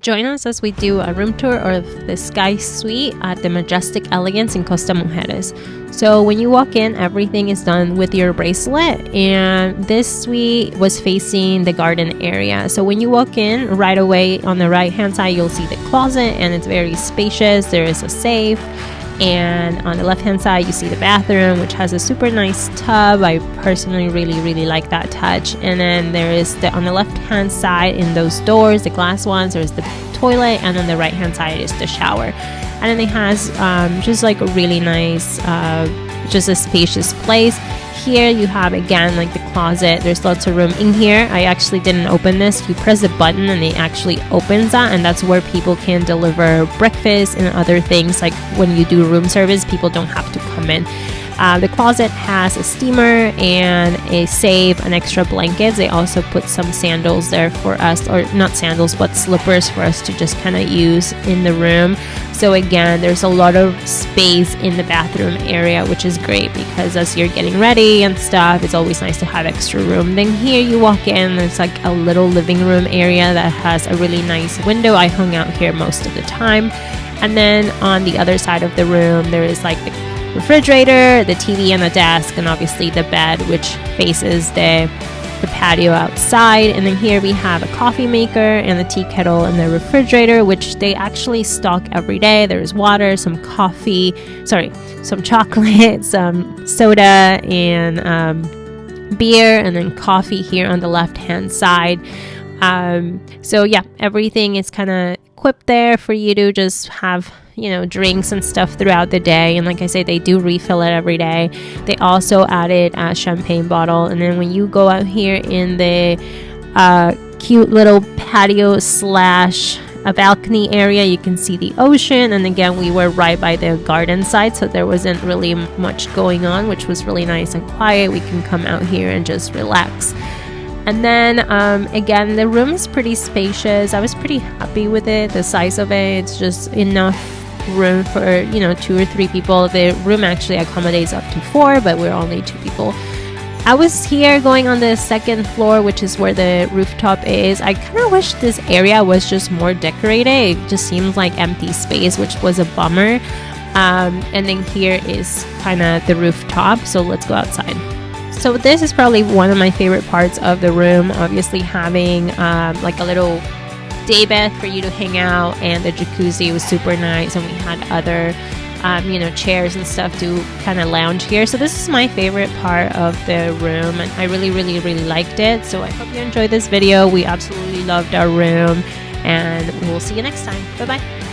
Join us as we do a room tour of the Sky Suite at the Majestic Elegance Costa Mujeres. So when you walk in, everything is done with your bracelet, and this suite was facing the garden area. So when you walk in, right away on the right hand side, you'll see the closet, and it's very spacious. There is a safe, and on the left hand side you see the bathroom, which has a super nice tub. I personally really like that touch. And then there is on the left hand side, in those doors, the glass ones, there's the toilet, and on the right hand side is the shower. And then it has just like a really nice just a spacious place. Here you have again like the closet. There's lots of room in here. I actually didn't open this. You press the button and it actually opens that, and that's where people can deliver breakfast and other things. Like when you do room service, people don't have to come in. The closet has a steamer and a safe and extra blankets. They also put some sandals there for us, or not sandals, but slippers for us to just kind of use in the room. So again, there's a lot of space in the bathroom area, which is great because as you're getting ready and stuff, it's always nice to have extra room. Then here you walk in, there's like a little living room area that has a really nice window. I hung out here most of the time. And then on the other side of the room, there is like the refrigerator, the TV, and the desk, and obviously the bed, which faces the patio outside. And then here we have a coffee maker and the tea kettle in the refrigerator, which they actually stock every day. There's water, some chocolate, some soda, and beer, and then coffee here on the left hand side. So yeah, everything is kind of equipped there for you to just have, you know, drinks and stuff throughout the day. And like I say, they do refill it every day. They also added a champagne bottle. And then when you go out here in the cute little patio slash a balcony area, you can see the ocean. And again, we were right by the garden side, so there wasn't really much going on, which was really nice and quiet. We can come out here and just relax. And then again, the room is pretty spacious. I was pretty happy with it, the size of it. It's just enough room for, you know, 2 or 3 people. The room actually accommodates up to 4, but we're only 2 people. I was here going on the second floor, which is where the rooftop is. I kind of wish this area was just more decorated. It just seems like empty space, which was a bummer. And then here is kind of the rooftop. So let's go outside. So this is probably one of my favorite parts of the room, obviously having like a little day bed for you to hang out, and the jacuzzi was super nice, and we had other chairs and stuff to kind of lounge here. So this is my favorite part of the room, and I really liked it. So I hope you enjoyed this video. We absolutely loved our room, and we'll see you next time. Bye bye.